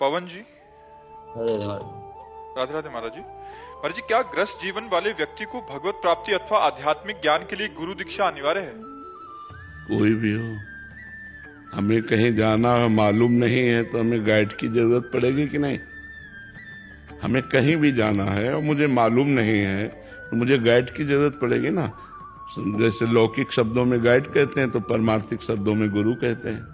पवन जी। अरे महाराज। राधे राधे महाराज जी। महाराज जी, क्या ग्रस्त जीवन वाले व्यक्ति को भगवत प्राप्ति अथवा आध्यात्मिक ज्ञान के लिए गुरु दीक्षा अनिवार्य है? कोई भी हो, हमें कहीं जाना है, मालूम नहीं है तो हमें गाइड की जरूरत पड़ेगी कि नहीं? हमें कहीं भी जाना है और मुझे मालूम नहीं है तो मुझे गाइड की जरूरत पड़ेगी ना। जैसे लौकिक शब्दों में गाइड कहते हैं तो परमार्थिक शब्दों में गुरु कहते हैं।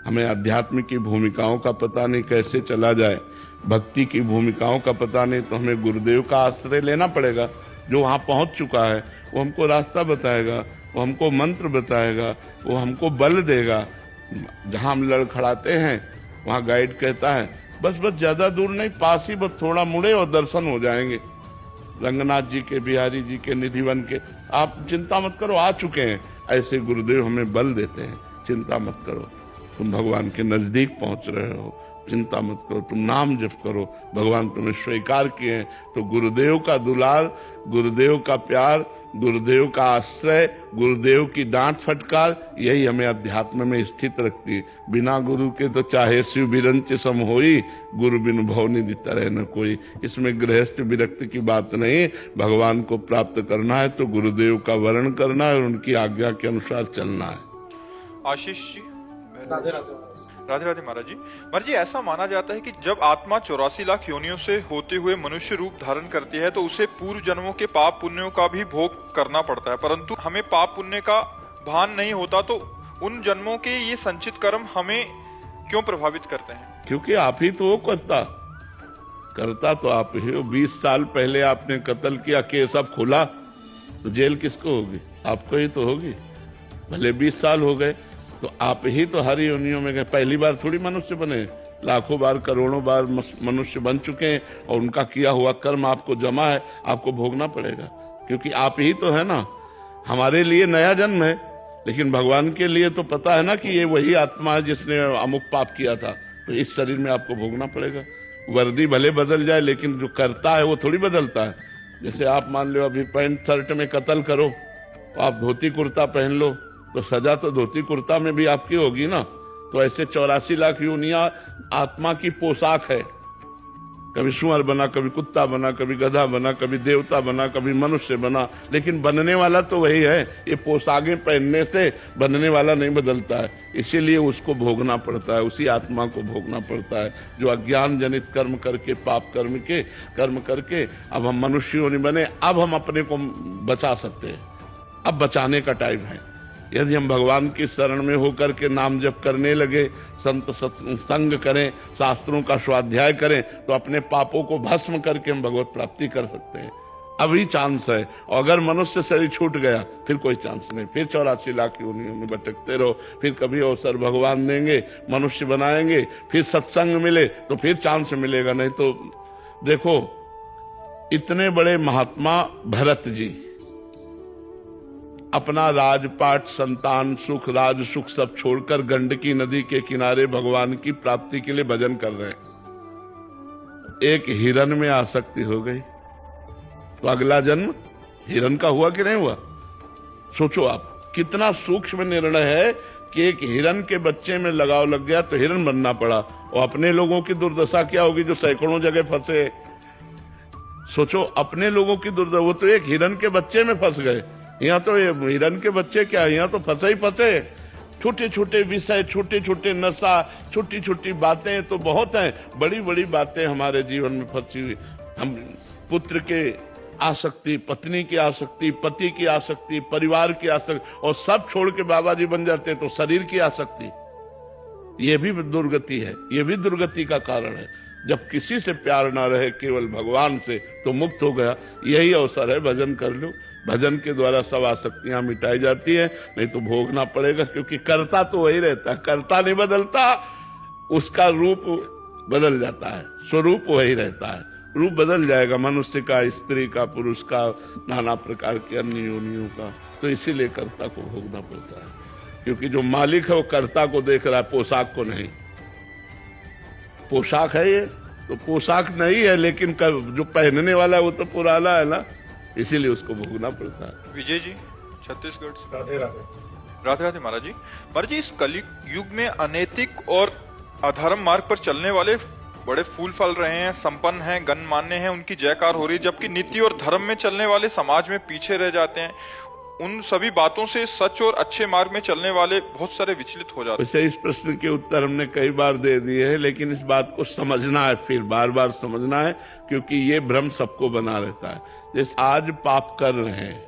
हमें अध्यात्म की भूमिकाओं का पता नहीं, कैसे चला जाए, भक्ति की भूमिकाओं का पता नहीं, तो हमें गुरुदेव का आश्रय लेना पड़ेगा। जो वहाँ पहुँच चुका है वो हमको रास्ता बताएगा, वो हमको मंत्र बताएगा, वो हमको बल देगा। जहाँ हम लड़खड़ाते हैं वहाँ गाइड कहता है बस ज्यादा दूर नहीं, पास ही, बस थोड़ा मुड़े और दर्शन हो जाएंगे रंगनाथ जी के, बिहारी जी के, निधिवन के। आप चिंता मत करो, आ चुके हैं। ऐसे गुरुदेव हमें बल देते हैं, चिंता मत करो, तुम भगवान के नजदीक पहुंच रहे हो, चिंता मत करो, तुम नाम जप करो, भगवान तुम्हें स्वीकार किए हैं। तो गुरुदेव का दुलार, गुरुदेव का प्यार, गुरुदेव का आश्रय, गुरुदेव की डांट फटकार, यही हमें अध्यात्म में स्थित रखती है। बिना गुरु के तो चाहे शिव बिरंच सम होई, गुरु बिन भव निधि तरह न कोई। इसमें गृहस्थ विरक्त की बात नहीं। भगवान को प्राप्त करना है तो गुरुदेव का वर्ण करना है और उनकी आज्ञा के अनुसार चलना है। आशीष जी। राधे राधे महाराज जी। महाराज जी, ऐसा माना जाता है कि जब आत्मा 84 लाख योनियों से होते हुए मनुष्य रूप धारण करती है तो उसे पूर्व जन्मों के पाप पुण्यों का भी भोग करना पड़ता है, परंतु हमें पाप पुण्य का भान नहीं होता। तो उन जन्मों के ये संचित कर्म हमें क्यों प्रभावित करते हैं? क्योंकि आप ही तो वो करता तो आप ही हो। 20 साल पहले आपने कत्ल किया, केस अब खुला तो जेल किसको होगी? आपको ही तो होगी। भले 20 साल हो गए तो आप ही तो हर योनियों में गए। पहली बार थोड़ी मनुष्य बने, लाखों बार, करोड़ों बार मनुष्य बन चुके हैं और उनका किया हुआ कर्म आपको जमा है, आपको भोगना पड़ेगा। क्योंकि आप ही तो है ना। हमारे लिए नया जन्म है, लेकिन भगवान के लिए तो पता है ना कि ये वही आत्मा है जिसने अमुक पाप किया था, तो इस शरीर में आपको भोगना पड़ेगा। वर्दी भले बदल जाए लेकिन जो करता है वो थोड़ी बदलता है। जैसे आप मान लो अभी पैंट शर्ट में कत्ल करो, तो आप धोती कुर्ता पहन लो तो सजा तो धोती कुर्ता में भी आपकी होगी ना। तो ऐसे 84 लाख योनियां आत्मा की पोशाक है। कभी सुअर बना, कभी कुत्ता बना, कभी गधा बना, कभी देवता बना, कभी मनुष्य बना, लेकिन बनने वाला तो वही है। ये पोशाकें पहनने से बनने वाला नहीं बदलता है, इसीलिए उसको भोगना पड़ता है, उसी आत्मा को भोगना पड़ता है जो अज्ञान जनित कर्म करके, पाप कर्म करके अब हम मनुष्य नहीं बने। अब हम अपने को बचा सकते हैं, अब बचाने का टाइम है। यदि हम भगवान की शरण में होकर के नाम जप करने लगे, संत सत्संग करें, शास्त्रों का स्वाध्याय करें, तो अपने पापों को भस्म करके हम भगवत प्राप्ति कर सकते हैं। अभी चांस है। और अगर मनुष्य शरीर छूट गया फिर कोई चांस नहीं, फिर 84 लाख योनियों में भटकते रहो। फिर कभी अवसर भगवान देंगे, मनुष्य बनाएंगे, फिर सत्संग मिले तो फिर चांस मिलेगा। नहीं तो देखो, इतने बड़े महात्मा भरत जी अपना राजपाट, संतान सुख, राज सुख सब छोड़कर गंडकी नदी के किनारे भगवान की प्राप्ति के लिए भजन कर रहे हैं। एक हिरन में आसक्ति हो गई तो अगला जन्म हिरन का हुआ कि नहीं हुआ? सोचो आप, कितना सूक्ष्म निर्णय है कि एक हिरन के बच्चे में लगाव लग गया तो हिरन बनना पड़ा। और अपने लोगों की दुर्दशा क्या होगी जो सैकड़ों जगह फंसे? सोचो अपने लोगों की दुर्दशा, वो तो एक हिरन के बच्चे में फंस गए। यहाँ तो ये हिरन के बच्चे क्या, यहाँ तो फंसे ही फंसे। छोटे छोटे विषय, छोटे छोटे नशा, छोटी छोटी बातें तो बहुत हैं, बड़ी बड़ी बातें हमारे जीवन में फंसी हुई। हम पुत्र के आसक्ति, पत्नी की आसक्ति, पति की आसक्ति, परिवार की आसक्ति, और सब छोड़ के बाबा जी बन जाते तो शरीर की आसक्ति। ये भी दुर्गति है, ये भी दुर्गति का कारण है। जब किसी से प्यार ना रहे, केवल भगवान से, तो मुक्त हो गया। यही अवसर है, भजन कर लो। भजन के द्वारा सब आसक्तियां मिटाई जाती है, नहीं तो भोगना पड़ेगा। क्योंकि कर्ता तो वही रहता है, कर्ता नहीं बदलता, उसका रूप बदल जाता है, स्वरूप वही रहता है। रूप बदल जाएगा मनुष्य का, स्त्री का, पुरुष का, नाना प्रकार के अन्य योनियों का। तो इसीलिए कर्ता को भोगना पड़ता है, क्योंकि जो मालिक है वो कर्ता को देख रहा है, पोशाक को नहीं। पोशाक है ये तो पोशाक नहीं है, लेकिन जो पहनने वाला है वो तो पुराना है ना, इसीलिए उसको भोगना पड़ता है। विजय जी, छत्तीसगढ़ से। राधे राधे महाराज जी। महाराज जी, इस कलयुग युग में अनैतिक और अधर्म मार्ग पर चलने वाले बड़े फूल फल रहे हैं, संपन्न हैं, गणमान्य हैं, उनकी जयकार हो रही है, जबकि नीति और धर्म में चलने वाले समाज में पीछे रह जाते हैं। उन सभी बातों से सच और अच्छे मार्ग में चलने वाले बहुत सारे विचलित हो जाते हैं। वैसे इस प्रश्न के उत्तर हमने कई बार दे दिए हैं, लेकिन इस बात को समझना है, फिर बार बार समझना है, क्योंकि ये भ्रम सबको बना रहता है। जैसे आज पाप कर रहे हैं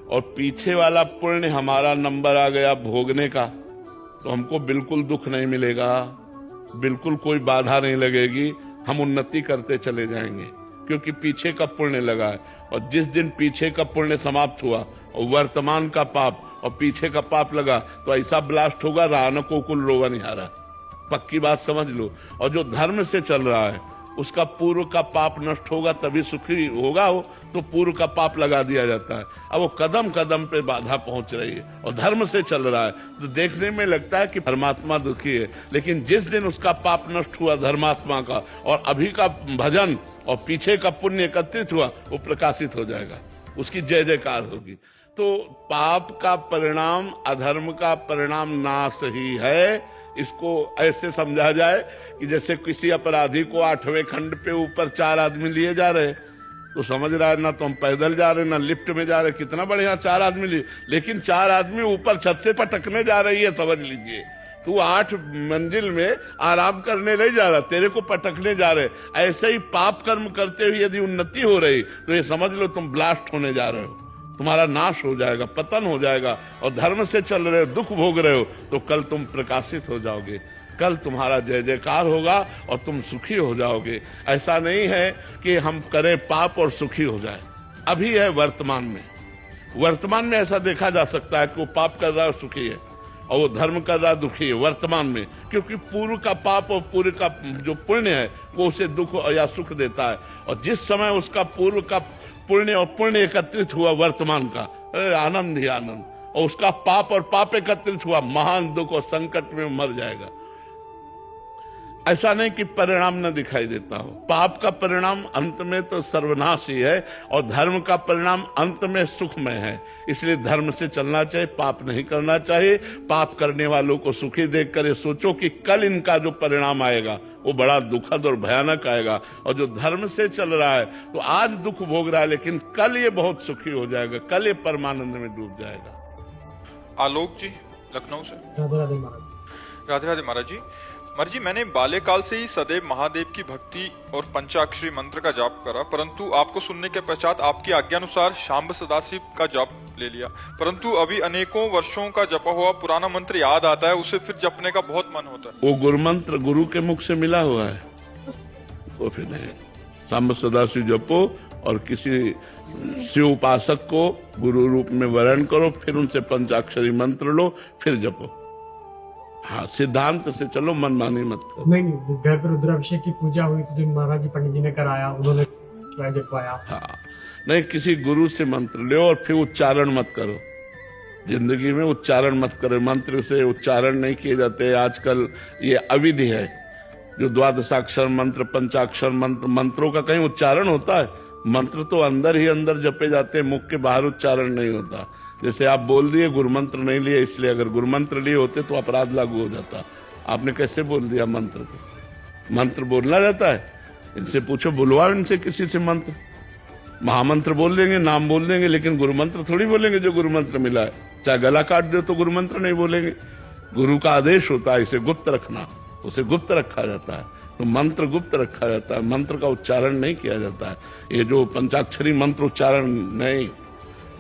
और पीछे वाला पुण्य हमारा नंबर आ गया भोगने का, तो हमको बिल्कुल दुख नहीं मिलेगा, बिल्कुल कोई बाधा नहीं लगेगी, हम उन्नति करते चले जाएंगे, क्योंकि पीछे का पुण्य लगा है। और जिस दिन पीछे का पुण्य समाप्त हुआ और वर्तमान का पाप और पीछे का पाप लगा, तो ऐसा ब्लास्ट होगा, रान को कुल रोगा नहीं हारा। पक्की बात समझ लो। और जो धर्म से चल रहा है उसका पूर्व का पाप नष्ट होगा, तभी सुखी होगा वो, तो पूर्व का पाप लगा दिया जाता है। अब वो कदम कदम पे बाधा पहुंच रही है और धर्म से चल रहा है, तो देखने में लगता है कि परमात्मा दुखी है, लेकिन जिस दिन उसका पाप नष्ट हुआ धर्मात्मा का और अभी का भजन और पीछे का पुण्य एकत्रित हुआ, वो प्रकाशित हो जाएगा, उसकी जय जयकार होगी। तो पाप का परिणाम, अधर्म का परिणाम नाश ही है। इसको ऐसे समझा जाए कि जैसे किसी अपराधी को 8वें खंड पे ऊपर 4 आदमी लिए जा रहे, तो समझ रहा है ना, तो हम पैदल जा रहे ना लिफ्ट में जा रहे, कितना बढ़िया 4 आदमी लिए, लेकिन 4 आदमी ऊपर छत से पटकने जा रही है, समझ लीजिए। तू 8 मंजिल में आराम करने नहीं जा रहा, तेरे को पटकने जा रहे। ऐसे ही पाप कर्म करते हुए यदि उन्नति हो रही, तो ये समझ लो तुम ब्लास्ट होने जा रहे हो, तुम्हारा नाश हो जाएगा, पतन हो जाएगा। और धर्म से चल रहे हो, दुख भोग रहे हो, तो कल तुम प्रकाशित हो जाओगे, कल तुम्हारा जय जयकार होगा और तुम सुखी हो जाओगे। ऐसा नहीं है कि हम करें पाप और सुखी हो जाए। अभी है वर्तमान में ऐसा देखा जा सकता है कि वो पाप कर रहा है सुखी है और वो धर्म कर रहा है दुखी है, वर्तमान में, क्योंकि पूर्व का पाप और पूर्व का जो पुण्य है वो उसे दुख या सुख देता है। और जिस समय उसका पूर्व का पुण्य और पुण्य एकत्रित हुआ वर्तमान का, आनंद ही आनंद, और उसका पाप और पाप एकत्रित हुआ, महान दुख और संकट में मर जाएगा। ऐसा नहीं कि परिणाम न दिखाई देता हो। पाप का परिणाम अंत में तो सर्वनाश ही है और धर्म का परिणाम अंत में सुखमय है। इसलिए धर्म से चलना चाहिए, पाप नहीं करना चाहिए। पाप करने वालों को सुखी देखकर ये सोचो कि कल इनका जो परिणाम आएगा वो बड़ा दुखद और भयानक आएगा। और जो धर्म से चल रहा है तो आज दुख भोग रहा है, लेकिन कल ये बहुत सुखी हो जाएगा, कल ये परमानंद में डूब जाएगा। आलोक जी लखनऊ से। राधे राधे महाराज। राधे राधे महाराज जी। महाराज जी, मैंने बाल्यकाल से ही सदैव महादेव की भक्ति और पंचाक्षरी मंत्र का जाप करा, परंतु आपको सुनने के पश्चात आपकी आज्ञानुसार शांब सदाशिव का जाप ले लिया। परंतु अभी अनेकों वर्षों का जपा हुआ पुराना मंत्र याद आता है, उसे फिर जपने का बहुत मन होता है। वो गुरु मंत्र गुरु के मुख से मिला हुआ है, वो फिर नहीं। शांब सदाशिव जपो और किसी शिव उपासक को गुरु रूप में वर्ण करो, फिर उनसे पंचाक्षरी मंत्र लो, फिर जपो। हाँ, सिद्धांत से चलो, मनमानी मत करो। नहीं, घर पर रुद्राभिषेक की पूजा हुई तो जो महाराज जी पंडित जी ने कराया, उन्होंने जपवाया। हाँ, नहीं, किसी गुरु से मंत्र लो और फिर उच्चारण मत करो। जिंदगी में उच्चारण मत करो, मंत्र से उच्चारण नहीं किए जाते। आजकल ये अविधि है, जो द्वादशाक्षर मंत्र, पंचाक्षर मंत्र, मंत्रों का कहीं उच्चारण होता है? मंत्र तो अंदर ही अंदर जपे जाते हैं, मुख के बाहर उच्चारण नहीं होता। जैसे आप बोल दिए गुरु मंत्र नहीं लिए, इसलिए अगर गुरु मंत्र लिए होते तो अपराध लागू हो जाता। आपने कैसे बोल दिया मंत्र को? मंत्र बोलना जाता है? इनसे पूछो, बुलवाओ इनसे किसी से मंत्र। महामंत्र बोल देंगे, नाम बोल देंगे, लेकिन गुरु मंत्र थोड़ी बोलेंगे जो गुरु मंत्र मिला है। चाहे गला काट दो तो गुरु मंत्र नहीं बोलेंगे। गुरु का आदेश होता है इसे गुप्त रखना, उसे गुप्त रखा जाता है। तो मंत्र गुप्त रखा जाता है, मंत्र का उच्चारण नहीं किया जाता है। ये जो पंचाक्षरी मंत्र उच्चारण नहीं,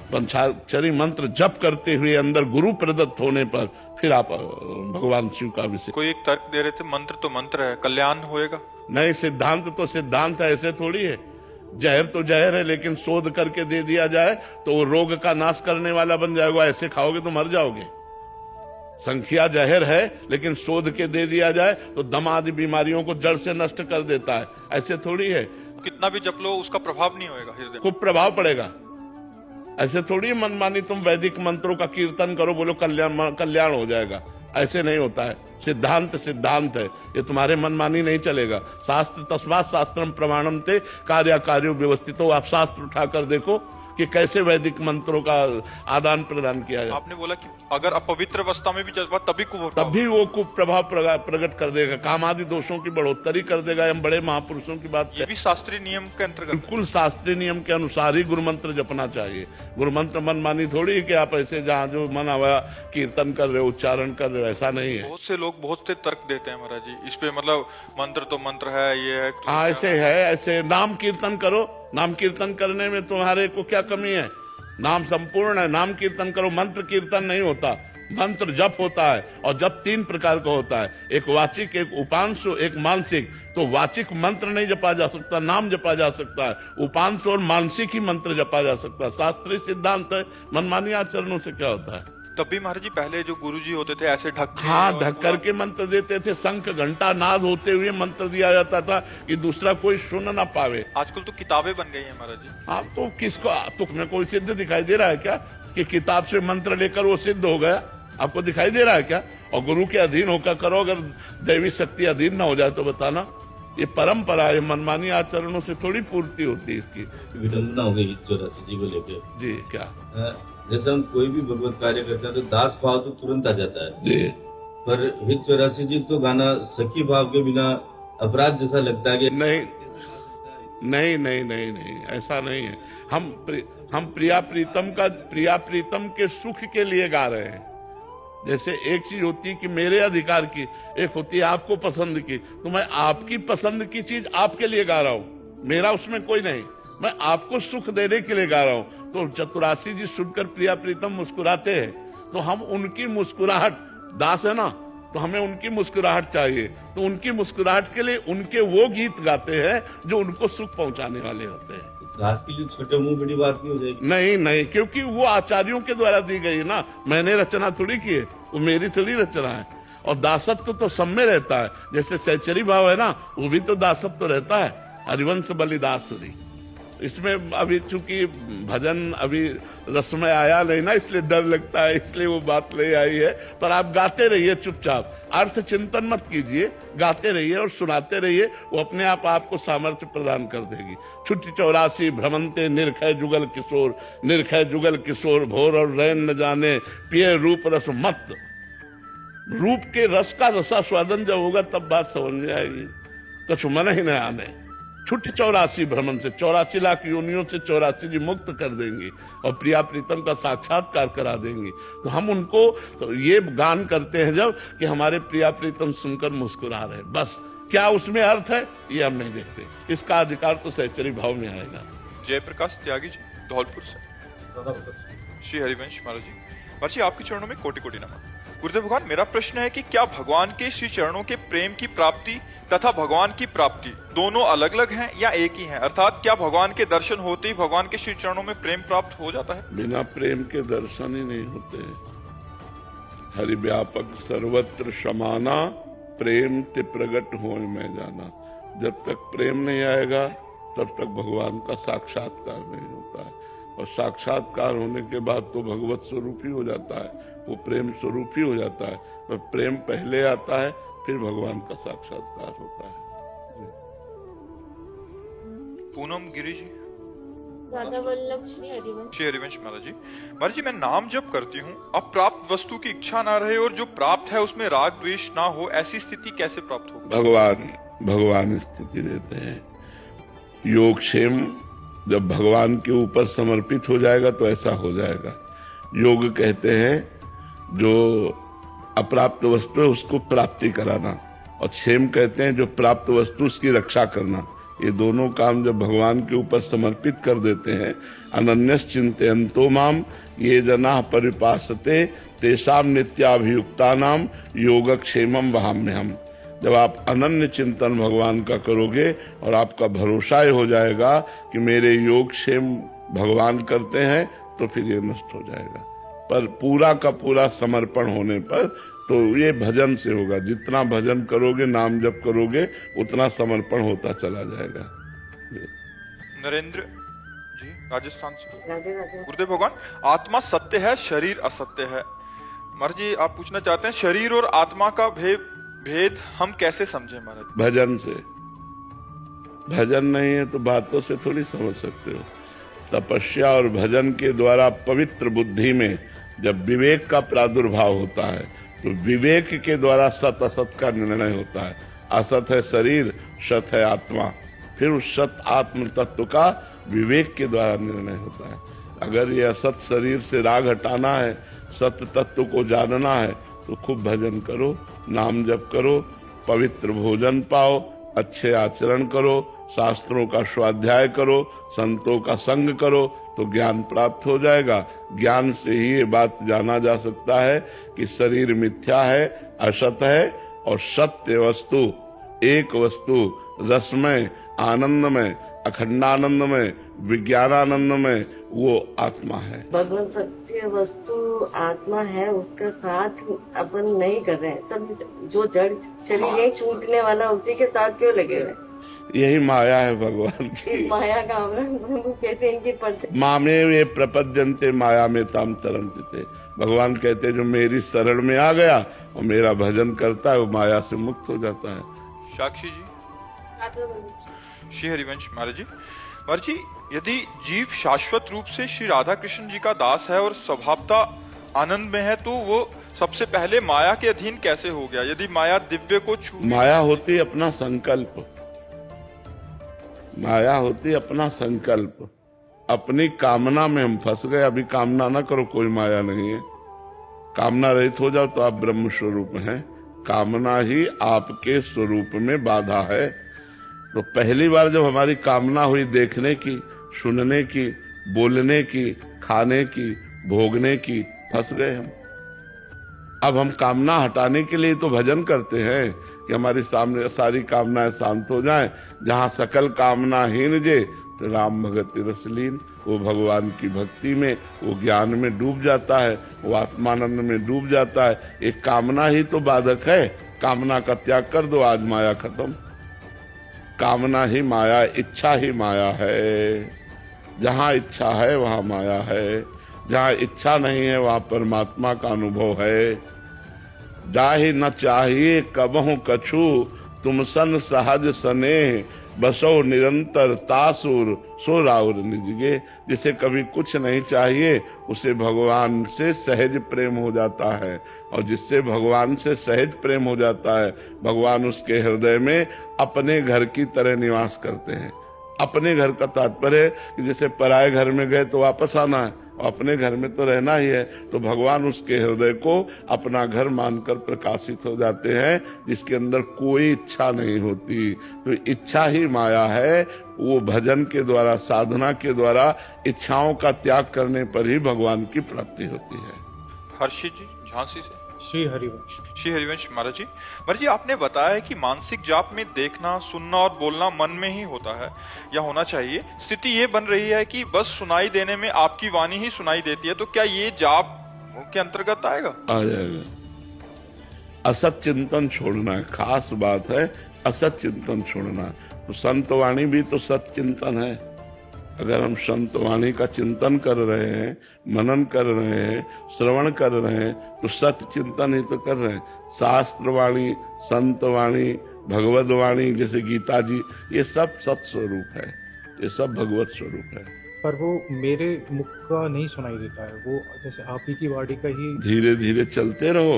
पंचाक्षरी मंत्र जप करते हुए अंदर गुरु प्रदत्त होने पर फिर आप भगवान शिव का अभिषेक। कोई एक तर्क दे रहे थे, मंत्र तो मंत्र है, कल्याण होएगा? नहीं, सिद्धांत तो सिद्धांत है, ऐसे थोड़ी है। जहर तो जहर है, लेकिन शोध करके दे दिया जाए तो वो रोग का नाश करने वाला बन जाएगा। ऐसे खाओगे तो मर जाओगे। संख्या जहर है, लेकिन शोध के दे दिया जाए तो दम आदि बीमारियों को जड़ से नष्ट कर देता है। ऐसे थोड़ी है। कितना भी जप लो उसका प्रभाव नहीं होएगा हृदय, खूब प्रभाव पड़ेगा। ऐसे थोड़ी मनमानी तुम वैदिक मंत्रों का कीर्तन करो, बोलो कल्याण हो जाएगा। ऐसे नहीं होता है। सिद्धांत सिद्धांत है, ये तुम्हारे मनमानी नहीं चलेगा। शास्त्र तस्मात् शास्त्रम प्रमाणम ते कार्य व्यवस्थित हो। आप शास्त्र उठाकर देखो, कि कैसे वैदिक मंत्रों का आदान प्रदान किया जाए। आपने बोला कि अगर अपवित्र अवस्था में भी जज्बा तभी कुप्रभाव तभी वो कुप्रभाव प्रकट कर देगा, काम आदि दोषों की बढ़ोतरी कर देगा। हम बड़े महापुरुषों की बात ये भी शास्त्रीय नियम के अंतर्गत है। बिल्कुल शास्त्रीय नियम के अनुसार ही गुरु मंत्र जपना चाहिए। गुरु मंत्र मनमानी थोड़ी है कि आप ऐसे जहाँ जो मन आया कीर्तन कर रहे हो, उच्चारण कर रहे हो, ऐसा नहीं है। बहुत से लोग बहुत से तर्क देते हैं महाराज जी इस पे, मतलब मंत्र तो मंत्र है, ये है तो हाँ ऐसे है, ऐसे नाम कीर्तन करो। नाम कीर्तन करने में तुम्हारे को क्या कमी है? नाम संपूर्ण है, नाम कीर्तन करो। मंत्र कीर्तन नहीं होता, मंत्र जप होता है। और जप 3 प्रकार का होता है, एक वाचिक, एक उपांशु, एक मानसिक। तो वाचिक मंत्र नहीं जपा जा सकता, नाम जपा जा सकता है। उपांशु और मानसिक ही मंत्र जपा जा सकता है। शास्त्रीय सिद्धांत है। मनमानी आचरणों से क्या होता है? तब भी महाराज जी पहले जो गुरुजी होते थे ऐसे ढक के हाँ, और ढक करके मंत्र देते थे। शंख घंटा नाद होते हुए मंत्र दिया जाता था कि दूसरा कोई सुन ना पावे। आजकल तो किताबें बन गई हैं महाराज जी। आप तो किसको, तुम्हें कोई सिद्ध दिखाई दे रहा है क्या कि किताब से मंत्र लेकर वो सिद्ध हो गया? आपको दिखाई दे रहा है क्या? और गुरु के अधीन होकर करो, अगर दैवी शक्ति अधीन ना हो जाए तो बताना। ये परंपरा है, मनमानी आचरणों से थोड़ी पूर्ति होती है इसकी। विडंबना हो गई 84 जी को लेकर। जी क्या? जैसे हम कोई भी भगवत कार्य करते हैं तो दास भाव तो तुरंत आ जाता है, जी। पर हित 84 जी तो गाना सखी भाव के बिना अपराध जैसा लगता है कि नहीं, ऐसा नहीं है। हम प्रिया प्रीतम के सुख के लिए गा रहे हैं। जैसे एक चीज होती है कि मेरे अधिकार की, एक होती है आपको पसंद की। तो मैं आपकी पसंद की चीज आपके लिए गा रहा हूँ, मेरा उसमें कोई नहीं। मैं आपको सुख देने के लिए गा रहा हूँ। तो चतुरासी जी सुनकर प्रिया प्रीतम मुस्कुराते हैं, तो हम उनकी मुस्कुराहट, दास है ना, तो हमें उनकी मुस्कुराहट चाहिए। तो उनकी मुस्कुराहट के लिए उनके वो गीत गाते हैं जो उनको सुख पहुंचाने वाले होते हैं। दास के लिए छोटे मुंह बड़ी बात नहीं हो जाएगी? नहीं, क्योंकि वो आचार्यों के द्वारा दी गई ना। मैंने रचना थोड़ी की है, वो मेरी थोड़ी रचना है। और दासत्व तो सब में रहता है। जैसे सहचरी भाव है ना, वो भी तो दासत्व रहता है। हरिवंश बलिदासरी, इसमें अभी चूंकि भजन अभी रसमय आया नहीं ना, इसलिए डर लगता है, इसलिए वो बात नहीं आई है। पर आप गाते रहिए चुपचाप, अर्थ चिंतन मत कीजिए, गाते रहिए और सुनाते रहिए। वो अपने आप आपको सामर्थ्य प्रदान कर देगी। छुट्टी 84 भ्रमंते निर्खय जुगल किशोर, निर्खय जुगल किशोर भोर और रैन न जाने, पिए रूप रस मत। रूप के रस का रसास्वादन जब होगा तब बात समझ में आएगी। कुछ मन ही न आने। छुट्टी 84 भ्रमण से, 84 लाख योनियों से 84 जी मुक्त कर देंगी और प्रिया प्रीतम का साक्षात्कार करा देंगी। तो हम उनको तो ये गान करते हैं जब कि हमारे प्रिया प्रीतम सुनकर मुस्कुरा रहे हैं। बस क्या उसमें अर्थ है ये हम नहीं देखते। इसका अधिकार तो सहचरी भाव में आएगा। जयप्रकाश त्यागी जी धौलपुर से। श्री हरिवंश महाराज जी, महाराज जी आपके चरणों में कोटि कोटि नमन। गुरुदेव भगवान, मेरा प्रश्न है कि क्या भगवान के श्री चरणों के प्रेम की प्राप्ति तथा भगवान की प्राप्ति दोनों अलग अलग हैं या एक ही हैं? अर्थात क्या भगवान के दर्शन होते ही भगवान के श्री चरणों में प्रेम प्राप्त हो जाता है? बिना प्रेम के दर्शन ही नहीं होते। हरि व्यापक सर्वत्र समाना, प्रेम ते प्रगट हो मैं जाना। जब तक प्रेम नहीं आएगा तब तक भगवान का साक्षात्कार नहीं होता है। और साक्षात्कार होने के बाद तो भगवत स्वरूप ही हो जाता है, वो प्रेम स्वरूप ही हो जाता है। पर प्रेम पहले आता है, फिर भगवान का साक्षात्कार होता है। पूनम गिरी जी। राधा वल्लभ श्री हरिवंश। श्री हरिवंश महाराज जी, महाराज जी मैं नाम जप करती हूँ, अब प्राप्त वस्तु की इच्छा ना रहे और जो प्राप्त है उसमें राग द्वेष ना हो, ऐसी स्थिति कैसे प्राप्त होगी? भगवान स्थिति देते हैं। योगक्षेम जब भगवान के ऊपर समर्पित हो जाएगा तो ऐसा हो जाएगा। योग कहते हैं जो अप्राप्त वस्तु है उसको प्राप्ति कराना, और क्षेम कहते हैं जो प्राप्त वस्तु उसकी रक्षा करना। ये दोनों काम जब भगवान के ऊपर समर्पित कर देते हैं, अनन्यस चिंतयन्तो माम ये जना परिपासते तेषाम नित्याभियुक्तानाम योगक्षेमम वहाम्यहम्। जब आप अनन्य चिंतन भगवान का करोगे और आपका भरोसा हो जाएगा कि मेरे योगक्षेम भगवान करते हैं, तो फिर ये नष्ट हो जाएगा। पर पूरा का पूरा समर्पण होने पर तो ये भजन से होगा। जितना भजन करोगे, नाम जप करोगे, उतना समर्पण होता चला जाएगा। नरेंद्र जी राजस्थान से। राधे राधे। गुरुदेव भगवान, आत्मा सत्य है, शरीर असत्य है। महाराज जी आप पूछना चाहते हैं शरीर और आत्मा का भेद हम कैसे समझें? महाराज भजन से। भजन नहीं है तो बातों से थोड़ी समझ सकते हो। तपस्या और भजन के द्वारा पवित्र बुद्धि में जब विवेक का प्रादुर्भाव होता है तो विवेक के द्वारा सत असत का निर्णय होता है। असत है शरीर, सत है आत्मा, फिर उस सत आत्म तत्व का विवेक के द्वारा निर्णय होता है। अगर ये असत शरीर से राग हटाना है, सत्य तत्व को जानना है, तो खूब भजन करो, नाम जप करो, पवित्र भोजन पाओ, अच्छे आचरण करो, शास्त्रों का स्वाध्याय करो, संतों का संग करो, तो ज्ञान प्राप्त हो जाएगा। ज्ञान से ही ये बात जाना जा सकता है कि शरीर मिथ्या है, असत है, और सत्य वस्तु, एक वस्तु, रसमय, आनंदमय, अखंडानंदमय, विज्ञानानंदमय, वो आत्मा है। भगवान सत्य वस्तु आत्मा है, उसका साथ अपन नहीं कर रहे हैं। सब जो जड़ शरीर है छूटने वाला, उसी के साथ क्यों लगे हुए? यही माया है भगवान की। इस माया का आवरण कैसे इनकी पड़ते? मामे वे प्रपद्यन्ते माया में ताम तरंते। भगवान कहते जो मेरी शरण में आ गया और मेरा भजन करता है, वो माया से मुक्त हो जाता है। साक्षी जी, श्री हरिवंश महाराज जी, यदि जीव शाश्वत रूप से श्री राधा कृष्ण जी का दास है और स्वभावतः आनंद में है, तो वो सबसे पहले माया के अधीन कैसे हो गया? यदि माया दिव्य को छू, माया होती अपना संकल्प, माया होती अपना संकल्प। अपनी कामना में हम फंस गए। अभी कामना ना करो, कोई माया नहीं है। कामना रहित हो जाओ तो आप ब्रह्म स्वरूप हैं। कामना ही आपके स्वरूप में बाधा है। तो पहली बार जब हमारी कामना हुई देखने की, सुनने की, बोलने की, खाने की, भोगने की, फंस गए हम। अब हम कामना हटाने के लिए तो भजन करते हैं कि हमारी सामने सारी कामनाएं शांत हो जाएं। जहां सकल कामनाहीन जे तो राम भगति रसलीन, वो भगवान की भक्ति में, वो ज्ञान में डूब जाता है, वो आत्मानंद में डूब जाता है। एक कामना ही तो बाधक है। कामना का त्याग कर दो, आज माया खत्म। कामना ही माया, इच्छा ही माया है। जहां इच्छा है वहां माया है, जहां इच्छा नहीं है वहां परमात्मा का अनुभव है। जाहि न चाहिए कबहु कछु, तुम सन सहज स्नेह, बसो निरंतर तासुर सो राउर निजगे। जिसे कभी कुछ नहीं चाहिए उसे भगवान से सहज प्रेम हो जाता है, और जिससे भगवान से सहज प्रेम हो जाता है, भगवान उसके हृदय में अपने घर की तरह निवास करते हैं। अपने घर का तात्पर्य है कि जैसे पराये घर में गए तो वापस आना है, और अपने घर में तो रहना ही है। तो भगवान उसके हृदय को अपना घर मानकर प्रकाशित हो जाते हैं, जिसके अंदर कोई इच्छा नहीं होती। तो इच्छा ही माया है। वो भजन के द्वारा, साधना के द्वारा इच्छाओं का त्याग करने पर ही भगवान की प्राप्ति होती है। हर्षित जी झांसी से, श्री हरिवंश। श्री हरिवंश महाराज जी, आपने बताया कि मानसिक जाप में देखना, सुनना और बोलना मन में ही होता है या होना चाहिए। स्थिति ये बन रही है कि बस सुनाई देने में आपकी वाणी ही सुनाई देती है, तो क्या ये जाप के अंतर्गत आएगा? आ जाएगा। असत चिंतन छोड़ना है, खास बात है। असत चिंतन छोड़ना है। तो संत वाणी भी तो सत चिंतन है। अगर हम संत वाणी का चिंतन कर रहे हैं, मनन कर रहे हैं, श्रवण कर रहे हैं, तो सत्य चिंतन ही तो कर रहे हैं। शास्त्र वाणी, संत वाणी, भगवत वाणी, जैसे गीता जी, ये सब सत स्वरूप है, ये सब भगवत स्वरूप है। पर वो मेरे मुख का नहीं सुनाई देता है, वो जैसे आप ही की वाणी का ही। धीरे धीरे चलते रहो,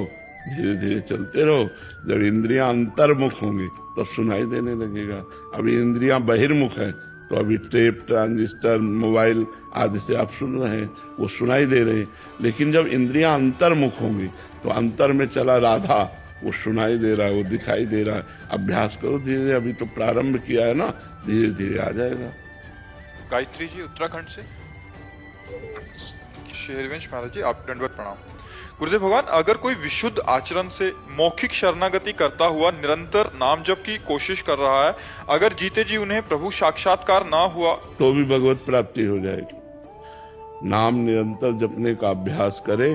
धीरे धीरे चलते रहो। जब इंद्रियां अंतर्मुख होंगी तो सुनाई देने लगेगा। अभी इंद्रियां बहिर्मुख है, तो अभी टेप, ट्रांजिस्टर, मोबाइल आदि से आप सुन रहे हैं, वो सुनाई दे रहे हैं। लेकिन जब इंद्रियां अंतर्मुख होंगी तो अंतर में चला राधा, वो सुनाई दे रहा है, वो दिखाई दे रहा है। अभ्यास करो धीरे धीरे, अभी तो प्रारंभ किया है ना, धीरे धीरे आ जाएगा। गायत्री जी उत्तराखंड से, श्री हरिवंश महाराज जी, आप दंडवत प्रणाम। गुरुदेव भगवान, अगर कोई विशुद्ध आचरण से मौखिक शरणागति करता हुआ निरंतर नाम जप की कोशिश कर रहा है, अगर जीते जी उन्हें प्रभु साक्षात्कार ना हुआ तो भी भगवत प्राप्ति हो जाएगी। नाम निरंतर जपने का अभ्यास करे,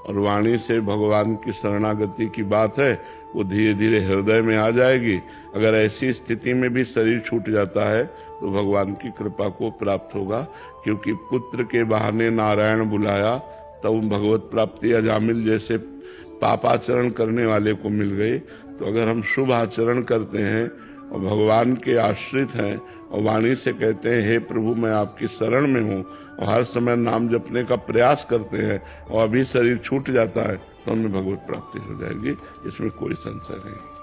और वाणी से भगवान की शरणागति की बात है, वो धीरे धीरे हृदय में आ जाएगी। अगर ऐसी स्थिति में भी शरीर छूट जाता है तो भगवान की कृपा को प्राप्त होगा, क्योंकि पुत्र के बहाने नारायण बुलाया, तब भगवत प्राप्ति अजामिल जैसे पापाचरण करने वाले को मिल गई। तो अगर हम शुभ आचरण करते हैं, और भगवान के आश्रित हैं और वाणी से कहते हैं हे प्रभु मैं आपकी शरण में हूँ, और हर समय नाम जपने का प्रयास करते हैं और अभी शरीर छूट जाता है तो हमें भगवत प्राप्ति हो जाएगी, इसमें कोई संशय नहीं।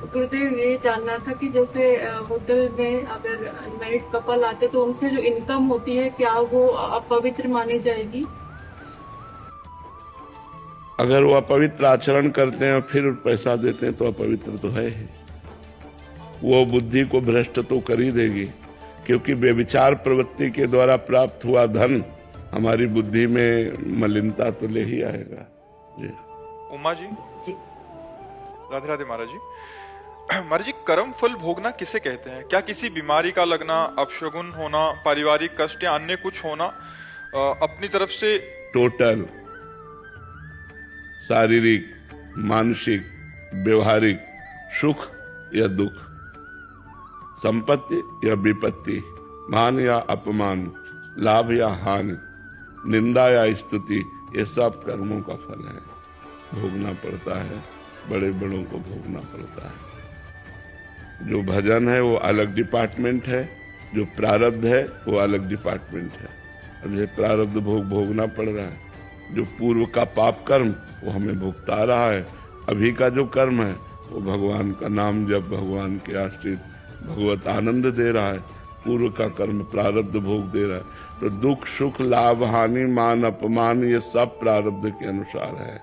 गुरुदेव ये जानना था कि जैसे होटल में अगर मैरिड कपल आते तो उनसे जो इनकम होती है क्या वो अपवित्र मानी जाएगी? अगर वो अपवित्र आचरण करते हैं और फिर पैसा देते हैं तो अपवित्र तो है ही। वो बुद्धि को भ्रष्ट तो कर ही देगी, क्योंकि व्यभिचार प्रवृत्ति के द्वारा प्राप्त हुआ धन हमारी बुद्धि में मलिनता तो ले ही आएगा। जी उमा जी। जी राधे राधे महाराज जी। महाराज जी, कर्म फल भोगना किसे कहते हैं? क्या किसी बीमारी का लगना, अपशगुन होना, पारिवारिक कष्ट या अन्य कुछ होना अपनी तरफ से? टोटल शारीरिक, मानसिक, व्यवहारिक सुख या दुख, संपत्ति या विपत्ति, मान या अपमान, लाभ या हानि, निंदा या स्तुति, ये सब कर्मों का फल है, भोगना पड़ता है, बड़े बड़ों को भोगना पड़ता है। जो भजन है वो अलग डिपार्टमेंट है, जो प्रारब्ध है वो अलग डिपार्टमेंट है। अब ये प्रारब्ध भोगना पड़ रहा है, जो पूर्व का पाप कर्म वो हमें भुगता रहा है, अभी का जो कर्म है वो भगवान का नाम जब भगवान के आश्रित भगवत आनंद दे रहा है, पूर्व का कर्म प्रारब्ध भोग दे रहा है। तो दुख सुख लाभ हानि मान अपमान ये सब प्रारब्ध के अनुसार है।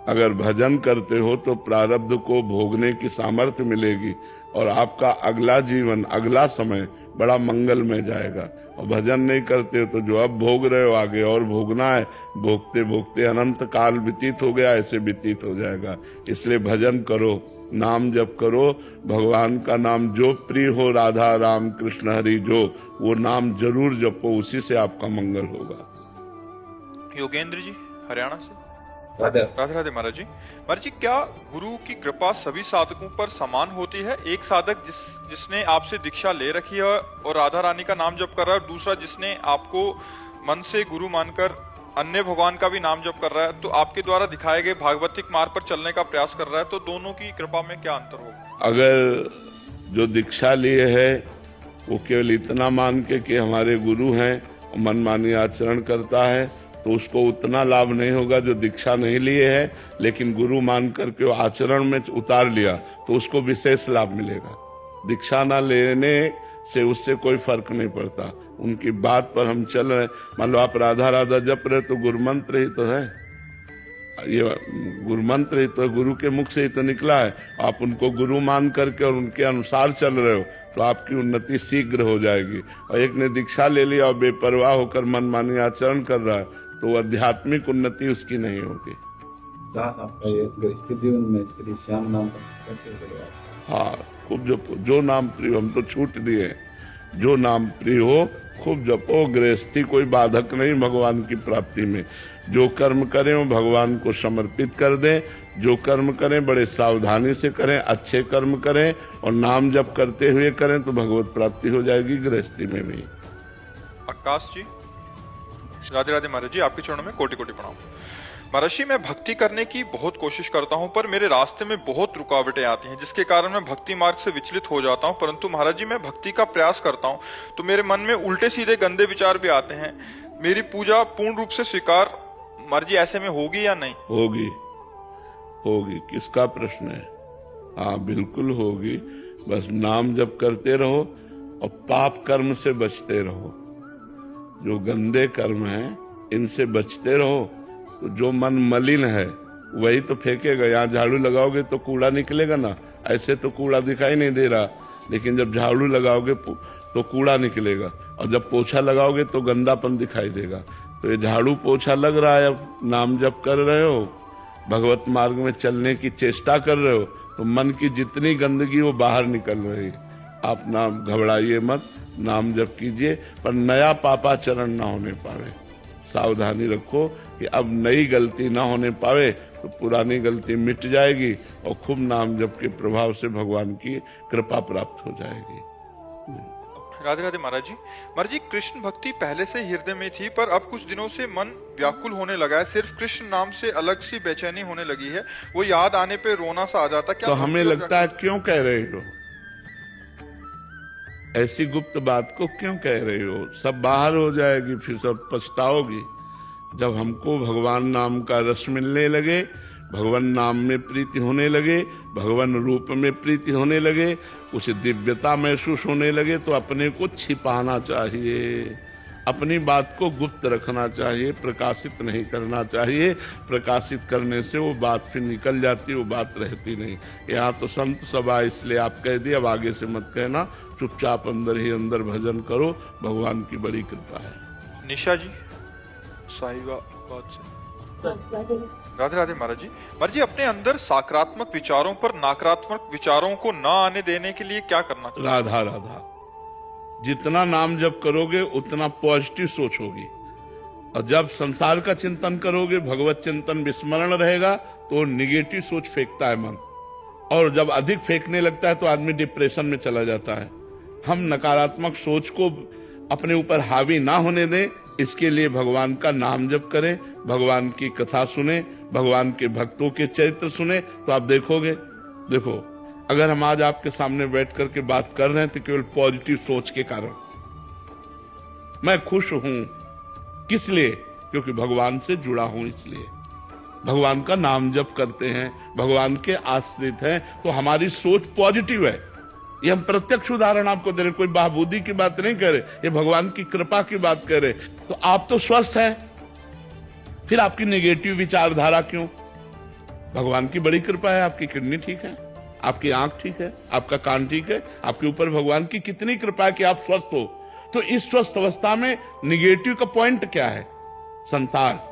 अगर भजन करते हो तो प्रारब्ध को भोगने की सामर्थ्य मिलेगी और आपका अगला जीवन अगला समय बड़ा मंगलमय जाएगा। और भजन नहीं करते हो तो जो अब भोग रहे हो आगे और भोगना है, भोगते भोगते अनंत काल व्यतीत हो गया ऐसे व्यतीत हो जाएगा। इसलिए भजन करो, नाम जप करो, भगवान का नाम जो प्रिय हो, राधा राम कृष्ण हरि जो, वो नाम जरूर जपो, उसी से आपका मंगल होगा। योगेंद्र जी हरियाणा से। राधे राधे महाराज जी। महाराज जी, क्या गुरु की कृपा सभी साधकों पर समान होती है? एक साधक जिसने आपसे दीक्षा ले रखी है और राधा रानी का नाम जप कर रहा है, दूसरा जिसने आपको मन से गुरु मानकर अन्य भगवान का भी नाम जप कर रहा है, तो आपके द्वारा दिखाए गए भागवतिक मार्ग पर चलने का प्रयास कर रहा है, तो दोनों की कृपा में क्या अंतर होगा? अगर जो दीक्षा लिए है वो केवल इतना मान के कि हमारे गुरु हैं और मनमानी आचरण करता है, तो उसको उतना लाभ नहीं होगा। जो दीक्षा नहीं लिए है लेकिन गुरु मान करके वो आचरण में उतार लिया तो उसको विशेष लाभ मिलेगा। दीक्षा ना लेने से उससे कोई फर्क नहीं पड़ता। उनकी बात पर हम चल रहे, मान लो आप राधा राधा जप रहे तो गुरु मंत्र ही तो है, ये गुरु मंत्र ही तो गुरु के मुख से ही तो निकला है। आप उनको गुरु मान करके और उनके अनुसार चल रहे हो तो आपकी उन्नति शीघ्र हो जाएगी। और एक ने दीक्षा ले लिया और बेपरवाह होकर मनमानी आचरण कर रहा है तो आध्यात्मिक उन्नति उसकी नहीं होगी। आपका ये गृहस्थ जीवन में श्री श्याम नाम कैसे करेगा? हाँ, खूब जपो, जो नाम प्रिय, हम तो छूट दिए, जो नाम प्रिय हो खूब जपो। गृहस्थी कोई बाधक नहीं भगवान की प्राप्ति में। जो कर्म करें वो भगवान को समर्पित कर दें, जो कर्म करें बड़े सावधानी से करें, अच्छे कर्म करें और नाम जप करते हुए करें तो भगवत प्राप्ति हो जाएगी गृहस्थी में भी। आकाश जी। राधे राधे महाराज जी, आपके चरणों में कोटि कोटि प्रणाम। महाराज जी, मैं भक्ति करने की बहुत कोशिश करता हूं पर मेरे रास्ते में बहुत रुकावटें आती हैं जिसके कारण मैं भक्ति मार्ग से विचलित हो जाता हूं। परंतु महाराज जी, मैं भक्ति का प्रयास करता हूं तो मेरे मन में उल्टे सीधे गंदे विचार भी आते हैं। मेरी पूजा पूर्ण रूप से स्वीकार महाराज जी ऐसे में होगी या नहीं? होगी, होगी, किसका प्रश्न है? हाँ बिल्कुल होगी। बस नाम जप करते रहो और पाप कर्म से बचते रहो। जो गंदे कर्म हैं इनसे बचते रहो तो जो मन मलिन है वही तो फेंकेगा। यहाँ झाड़ू लगाओगे तो कूड़ा निकलेगा ना, ऐसे तो कूड़ा दिखाई नहीं दे रहा, लेकिन जब झाड़ू लगाओगे तो कूड़ा निकलेगा और जब पोछा लगाओगे तो गंदापन दिखाई देगा। तो ये झाड़ू पोछा लग रहा है, अब नाम जप कर रहे हो, भगवत मार्ग में चलने की चेष्टा कर रहे हो तो मन की जितनी गंदगी वो बाहर निकल रही है। आप ना घबराइए मत, नाम जप कीजिए पर नया पापाचरण ना होने पावे। सावधानी रखो कि अब नई गलती ना होने पावे तो पुरानी गलती मिट जाएगी और खूब नाम जप के प्रभाव से भगवान की कृपा प्राप्त हो जाएगी। राधे राधे महाराज जी। महाराज जी, कृष्ण भक्ति पहले से हृदय में थी पर अब कुछ दिनों से मन व्याकुल होने लगा है। सिर्फ कृष्ण नाम से अलग सी बेचैनी होने लगी है, वो याद आने पे रोना सा आ जाता। क्या तो हमें लगता है क्यों कह रहे हो? ऐसी गुप्त बात को क्यों कह रही हो? सब बाहर हो जाएगी, फिर सब पछताओगी। जब हमको भगवान नाम का रस मिलने लगे, भगवान नाम में प्रीति होने लगे, भगवान रूप में प्रीति होने लगे, उसे दिव्यता महसूस होने लगे, तो अपने को छिपाना चाहिए, अपनी बात को गुप्त रखना चाहिए, प्रकाशित नहीं करना चाहिए। प्रकाशित करने से वो बात फिर निकल जाती, वो बात रहती नहीं। यहाँ तो संत सभा, इसलिए आप कह दिए, अब आगे से मत कहना, चुपचाप अंदर ही अंदर भजन करो, भगवान की बड़ी कृपा है। निशा जी साहिबाबाद से। राधे राधे महाराज जी। महाराज जी, अपने अंदर सकारात्मक विचारों पर नकारात्मक विचारों को न आने देने के लिए क्या करना चाहिए? राधा राधा। जितना नाम जप करोगे उतना पॉजिटिव सोच होगी, और जब संसार का चिंतन करोगे, भगवत चिंतन विस्मरण रहेगा, तो निगेटिव सोच फेंकता है मन, और जब अधिक फेंकने लगता है तो आदमी डिप्रेशन में चला जाता है। हम नकारात्मक सोच को अपने ऊपर हावी ना होने दें, इसके लिए भगवान का नाम जप करें, भगवान की कथा सुने, भगवान के भक्तों के चरित्र सुने, तो आप देखोगे। देखो, अगर हम आज आपके सामने बैठ करके बात कर रहे हैं तो केवल पॉजिटिव सोच के कारण। मैं खुश हूं, किस लिए? क्योंकि भगवान से जुड़ा हूं, इसलिए भगवान का नाम जप करते हैं, भगवान के आश्रित हैं, तो हमारी सोच पॉजिटिव है। ये हम प्रत्यक्ष उदाहरण आपको दे रहे, कोई बहाबूदी की बात नहीं कर रहे, ये भगवान की कृपा की बात कर रहे। तो आप तो स्वस्थ हैं, फिर आपकी नेगेटिव विचारधारा क्यों? भगवान की बड़ी कृपा है, आपकी किडनी ठीक है, आपकी आंख ठीक है, आपका कान ठीक है, आपके ऊपर भगवान की कितनी कृपा है कि आप स्वस्थ हो। तो इस स्वस्थ अवस्था में निगेटिव का पॉइंट क्या है? संसार।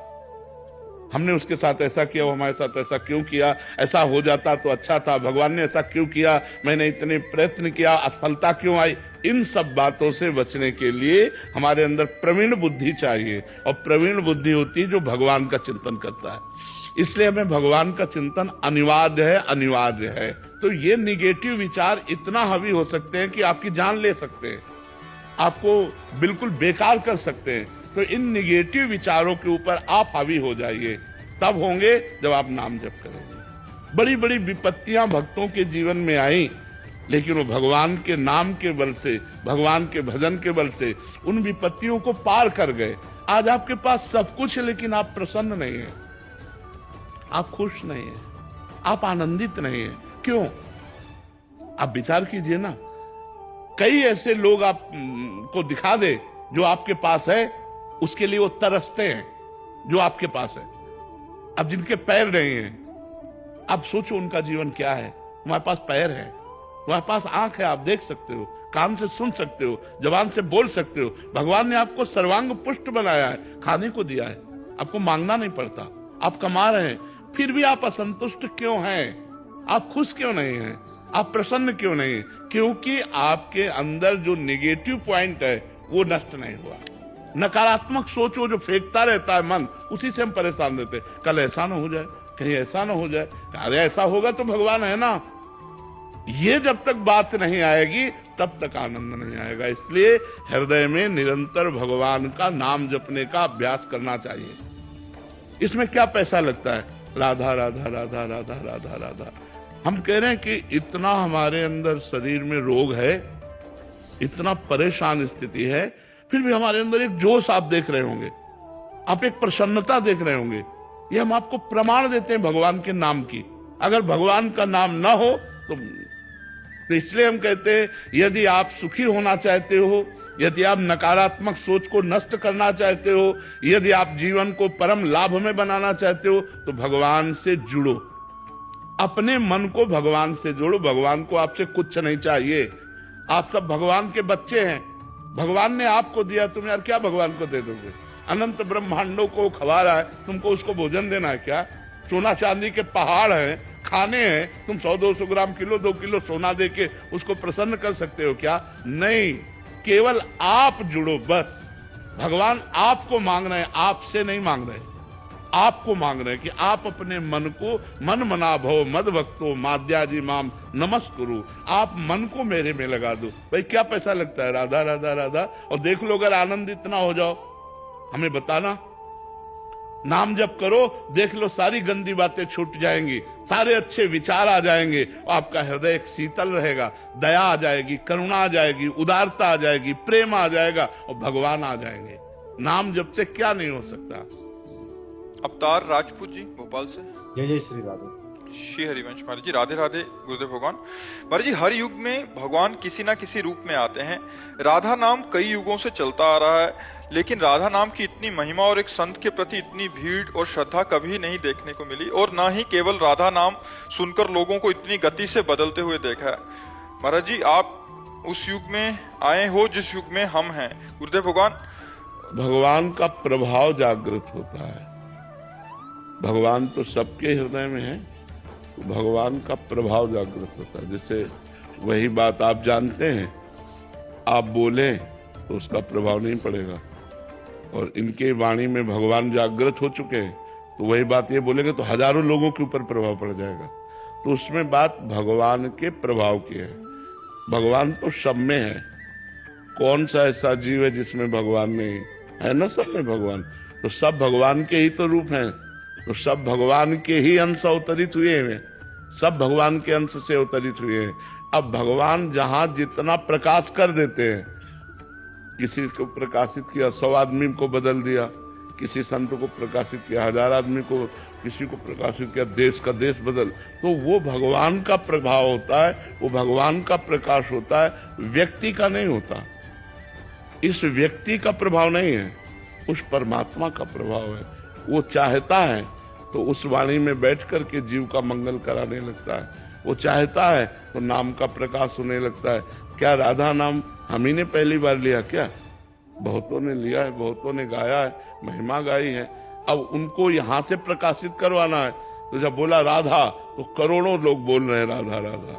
हमने उसके साथ ऐसा किया, वो हमारे साथ ऐसा क्यों किया, ऐसा हो जाता तो अच्छा था, भगवान ने ऐसा क्यों किया, मैंने इतने प्रयत्न किया, असफलता क्यों आई। इन सब बातों से बचने के लिए हमारे अंदर प्रवीण बुद्धि चाहिए, और प्रवीण बुद्धि होती है जो भगवान का चिंतन करता है। इसलिए हमें भगवान का चिंतन अनिवार्य है, अनिवार्य है। तो ये निगेटिव विचार इतना हावी हो सकते हैं कि आपकी जान ले सकते हैं, आपको बिल्कुल बेकार कर सकते हैं। तो इन निगेटिव विचारों के ऊपर आप हावी हो जाइए, तब होंगे जब आप नाम जप करेंगे। बड़ी बड़ी विपत्तियां भक्तों के जीवन में आई, लेकिन वो भगवान के नाम के बल से, भगवान के भजन के बल से उन विपत्तियों को पार कर गए। आज आपके पास सब कुछ है, लेकिन आप प्रसन्न नहीं है, आप खुश नहीं है, आप आनंदित नहीं है। क्यों? आप विचार कीजिए ना, कई ऐसे लोग आप को दिखा दे जो आपके पास है, उसके लिए वो तरसते हैं जो आपके पास है। अब जिनके पैर नहीं हैं, अब सोचो उनका जीवन क्या है। तुम्हारे पास पैर है, तुम्हारे पास आंख है, आप देख सकते हो, कान से सुन सकते हो, जबान से बोल सकते हो। भगवान ने आपको सर्वांग पुष्ट बनाया है, खाने को दिया है, आपको मांगना नहीं पड़ता, आप कमा रहे हैं, फिर भी आप असंतुष्ट क्यों हैं? आप खुश क्यों नहीं हैं? आप प्रसन्न क्यों नहीं? क्योंकि आपके अंदर जो नेगेटिव पॉइंट है वो नष्ट नहीं हुआ। नकारात्मक सोचो जो फेंकता रहता है मन, उसी से हम परेशान रहते हैं। कल ऐसा ना हो जाए, कहीं ऐसा ना हो जाए, अरे ऐसा होगा तो भगवान है ना। ये जब तक बात नहीं आएगी तब तक आनंद नहीं आएगा। इसलिए हृदय में निरंतर भगवान का नाम जपने का अभ्यास करना चाहिए। इसमें क्या पैसा लगता है? राधा राधा राधा राधा राधा राधा। हम कह रहे हैं कि इतना हमारे अंदर शरीर में रोग है, इतना परेशान स्थिति है, फिर भी हमारे अंदर एक जोश आप देख रहे होंगे, आप एक प्रसन्नता देख रहे होंगे। ये हम आपको प्रमाण देते हैं भगवान के नाम की। अगर भगवान का नाम ना हो तो इसलिए हम कहते हैं, यदि आप सुखी होना चाहते हो, यदि आप नकारात्मक सोच को नष्ट करना चाहते हो, यदि आप जीवन को परम लाभ में बनाना चाहते हो, तो भगवान से जुड़ो, अपने मन को भगवान से जोड़ो। भगवान को आपसे कुछ नहीं चाहिए, आप सब भगवान के बच्चे हैं। भगवान ने आपको दिया, तुम यार क्या भगवान को दे दोगे? अनंत ब्रह्मांडों को खवा रहा है, तुमको उसको भोजन देना है क्या? सोना चांदी के पहाड़ हैं, खाने हैं, तुम 100-200 ग्राम, किलो 2 किलो सोना दे के उसको प्रसन्न कर सकते हो क्या? नहीं, केवल आप जुड़ो बस। भगवान आपको मांग रहे हैं, आपसे नहीं मांग रहे, आपको मांग रहे हैं कि आप अपने मन को मन मना भव मद भक्तो माद्याजी माम नमस्कुरु। आप मन को मेरे में लगा दो। भाई क्या पैसा लगता है? राधा राधा राधा। और देख लो, अगर आनंद इतना हो जाओ, हमें बताना। नाम जप करो, देख लो सारी गंदी बातें छूट जाएंगी, सारे अच्छे विचार आ जाएंगे, आपका हृदय शीतल रहेगा, दया आ जाएगी, करुणा आ जाएगी, उदारता आ जाएगी, प्रेम आ जाएगा और भगवान आ जाएंगे। नाम जप से क्या नहीं हो सकता। अवतार राजपूत जी भोपाल से। जय जय श्री राधे। श्री हरिवंश महाराज जी, राधे राधे गुरुदेव भगवान। महाराज जी, हर युग में भगवान किसी ना किसी रूप में आते हैं। राधा नाम कई युगों से चलता आ रहा है, लेकिन राधा नाम की इतनी महिमा और एक संत के प्रति इतनी भीड़ और श्रद्धा कभी नहीं देखने को मिली, और ना ही केवल राधा नाम सुनकर लोगों को इतनी गति से बदलते हुए देखा है। महाराज जी, आप उस युग में आए हो जिस युग में हम हैं। गुरुदेव भगवान, भगवान का प्रभाव जागृत होता है। भगवान तो सबके हृदय में है, तो भगवान का प्रभाव जागृत होता है। जैसे वही बात आप जानते हैं, आप बोले तो उसका प्रभाव नहीं पड़ेगा, और इनके वाणी में भगवान जागृत हो चुके हैं, तो वही बात ये बोलेंगे तो हजारों लोगों के ऊपर प्रभाव पड़ जाएगा। तो उसमें बात भगवान के प्रभाव की है। भगवान तो सब में है, कौन सा ऐसा जीव है जिसमें भगवान नहीं है? ना, सब में भगवान। तो सब भगवान के ही तो रूप हैं, तो सब भगवान के ही अंश अवतरित हुए हैं, सब भगवान के अंश से अवतरित हुए हैं। अब भगवान जहां जितना प्रकाश कर देते हैं, किसी को प्रकाशित किया 100 आदमी को बदल दिया, किसी संत को प्रकाशित किया 1000 आदमी को, किसी को प्रकाशित किया देश का देश बदल, तो वो भगवान का प्रभाव होता है, वो भगवान का प्रकाश होता है, व्यक्ति का नहीं होता। इस व्यक्ति का प्रभाव नहीं है, उस परमात्मा का प्रभाव है। वो चाहता है तो उस वाणी में बैठ करके जीव का मंगल कराने लगता है, वो चाहता है तो नाम का प्रकाश होने लगता है। क्या राधा नाम हम ही ने पहली बार लिया क्या? बहुतों ने लिया है, बहुतों ने गाया है, महिमा गाई है। अब उनको यहाँ से प्रकाशित करवाना है, तो जब बोला राधा तो करोड़ों लोग बोल रहे हैं राधा राधा,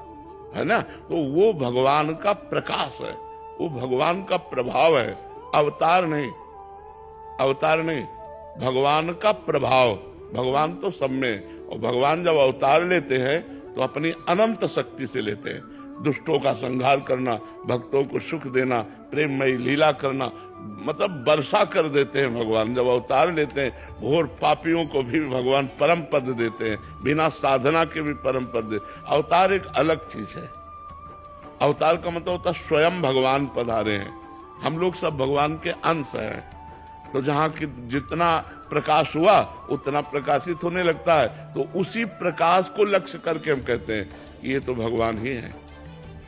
है ना। तो वो भगवान का प्रकाश है, वो भगवान का प्रभाव है, अवतार नहीं, अवतार नहीं, भगवान का प्रभाव। भगवान तो सब में, और भगवान जब अवतार लेते हैं तो अपनी अनंत शक्ति से लेते हैं। दुष्टों का संहार करना, भक्तों को सुख देना, प्रेममयी लीला करना, मतलब वर्षा कर देते हैं भगवान जब अवतार लेते हैं। घोर पापियों को भी भगवान परम पद देते हैं, बिना साधना के भी परम पद देते। अवतार एक अलग चीज है। अवतार का मतलब होता है स्वयं भगवान पधारे हैं। हम लोग सब भगवान के अंश हैं, तो जहाँ की जितना प्रकाश हुआ उतना प्रकाशित होने लगता है, तो उसी प्रकाश को लक्ष्य करके हम कहते हैं कि ये तो भगवान ही है,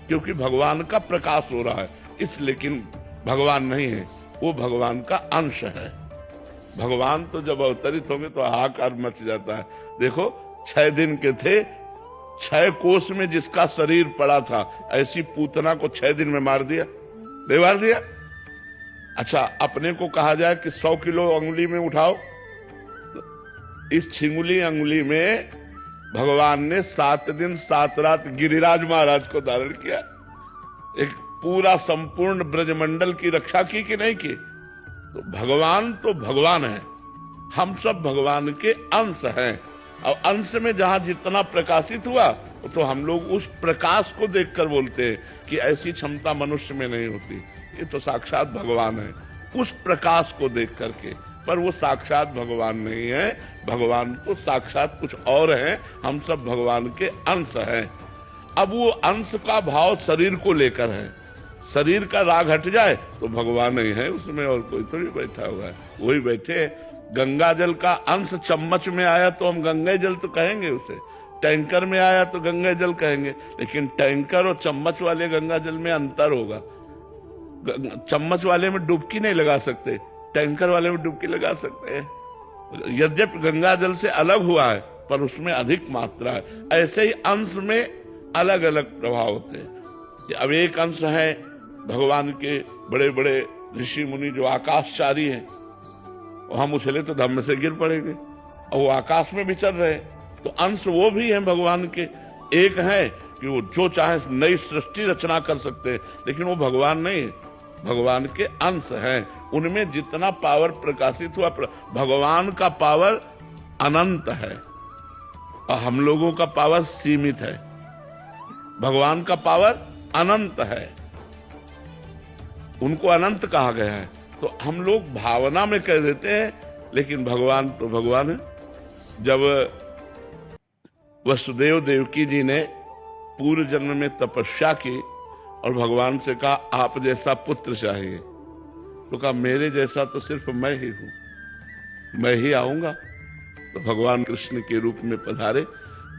क्योंकि भगवान का प्रकाश हो रहा है। इस लेकिन भगवान नहीं है, वो भगवान का अंश है। भगवान तो जब अवतरित होंगे तो हाहाकार मच जाता है। देखो 6 दिन के थे, 6 कोस में जिसका शरीर पड़ा था, ऐसी पूतना को 6 दिन में मार दिया, नहीं मार दिया? अच्छा, अपने को कहा जाए कि 100 किलो अंगुली में उठाओ, इस छिंगुली अंगुली में भगवान ने 7 दिन 7 रात गिरिराज महाराज को धारण किया। एक पूरा संपूर्ण ब्रजमंडल की रक्षा की कि नहीं की? तो भगवान है, हम सब भगवान के अंश हैं। और अंश में जहां जितना प्रकाशित हुआ, तो हम लोग उस प्रकाश को देखकर बोलते हैं कि ऐसी क्षमता मनुष्य में नहीं होती, ये तो साक्षात भगवान है। उस प्रकाश को देख करके, पर वो साक्षात भगवान नहीं है, भगवान तो साक्षात कुछ और है। हम सब भगवान के अंश हैं। अब वो अंश का भाव शरीर को लेकर है, शरीर का राग हट जाए तो भगवान नहीं है उसमें, और कोई थोड़ी बैठा हुआ है, वही बैठे। गंगा जल का अंश चम्मच में आया तो हम गंगा जल तो कहेंगे उसे, टैंकर में आया तो गंगा जल कहेंगे, लेकिन टैंकर और चम्मच वाले गंगा जल में अंतर होगा। चम्मच वाले में डुबकी नहीं लगा सकते, टैंकर वाले में डुबकी लगा सकते हैं। यद्यपि गंगा जल से अलग हुआ है, पर उसमें अधिक मात्रा है। ऐसे ही अंश में अलग अलग प्रभाव होते हैं। अब एक अंश है भगवान के बड़े बड़े ऋषि मुनि जो आकाशचारी हैं, हम उछले तो धम्म से गिर पड़ेंगे, और वो आकाश में विचर रहे, तो अंश वो भी हैं भगवान के। एक है कि वो जो चाहे नई सृष्टि रचना कर सकते हैं, लेकिन वो भगवान नहीं है, भगवान के अंश हैं। उनमें जितना पावर प्रकाशित हुआ, भगवान का पावर अनंत है और हम लोगों का पावर सीमित है। भगवान का पावर अनंत है, उनको अनंत कहा गया है। तो हम लोग भावना में कह देते हैं लेकिन भगवान तो भगवान है। जब वसुदेव देवकी जी ने पूर्व जन्म में तपस्या की और भगवान से कहा आप जैसा पुत्र चाहिए, तो कहा मेरे जैसा तो सिर्फ मैं ही हूं, मैं ही आऊंगा। तो भगवान कृष्ण के रूप में पधारे।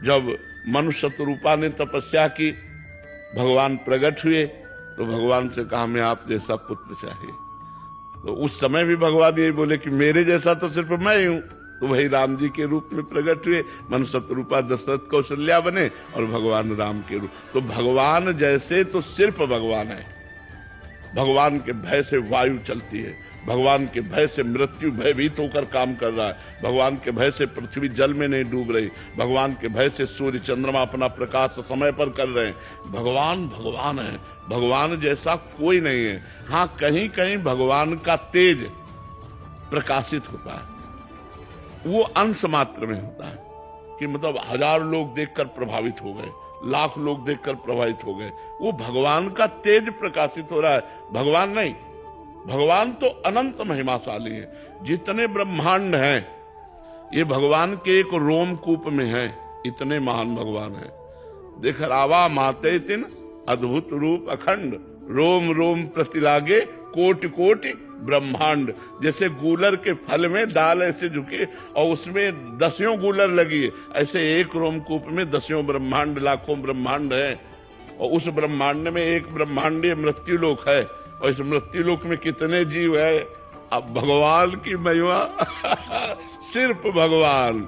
जब मनुष्य रूपा ने तपस्या की, भगवान प्रकट हुए, तो भगवान से कहा मैं आप जैसा पुत्र चाहिए। तो उस समय भी भगवान यही बोले कि मेरे जैसा तो सिर्फ मैं ही हूं। तो वही राम जी के रूप में प्रकट हुए, मनुष्य रूपा दशरथ कौशल्या बने और भगवान राम के रूप। तो भगवान जैसे तो सिर्फ भगवान है। भगवान के भय से वायु चलती है, भगवान के भय से मृत्यु भयभीत होकर काम कर रहा है, भगवान के भय से पृथ्वी जल में नहीं डूब रही, भगवान के भय से सूर्य चंद्रमा अपना प्रकाश समय पर कर रहे हैं। भगवान भगवान है, भगवान जैसा कोई नहीं है। हाँ, कहीं कहीं भगवान का तेज प्रकाशित होता है, वो अंश मात्र में होता है कि मतलब 1000 लोग देखकर प्रभावित हो गए, लाख लोग देखकर प्रभावित हो गए, वो भगवान का तेज प्रकाशित हो रहा है, भगवान नहीं। भगवान तो अनंत महिमाशाली है। जितने ब्रह्मांड हैं ये भगवान के एक रोमकूप में है, इतने महान भगवान है। देख रावा माते तिन अद्भुत रूप अखंड, रोम रोम प्रतिलागे कोटि कोटि ब्रह्मांड। जैसे गूलर के फल में डाल ऐसे झुके और उसमें 10 गूलर लगी है, ऐसे एक रोमकूप में 10 ब्रह्मांड, लाखों ब्रह्मांड है। और उस ब्रह्मांड में एक ब्रह्मांडीय मृत्युलोक है, और इस मृत्युलोक में कितने जीव है। अब भगवान की महिमा सिर्फ भगवान,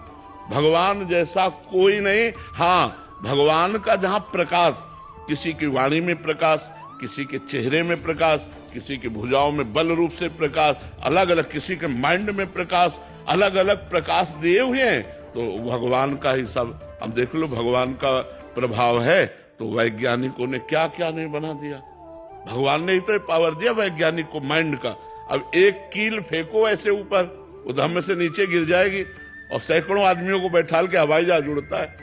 भगवान जैसा कोई नहीं। हाँ, भगवान का जहां प्रकाश, किसी की वाणी में प्रकाश, किसी के चेहरे में प्रकाश, किसी की भुजाओं में बल रूप से प्रकाश, अलग अलग, किसी के माइंड में प्रकाश, अलग अलग प्रकाश दिए हुए हैं। तो भगवान का ही सब। अब देख लो, भगवान का प्रभाव है तो वैज्ञानिकों ने क्या क्या नहीं बना दिया। भगवान ने ही तो पावर दिया वैज्ञानिक को माइंड का। अब एक कील फेंको ऐसे ऊपर, वो धम्म से नीचे गिर जाएगी और सैकड़ों आदमियों को बैठाल के हवाई जहाज उड़ता है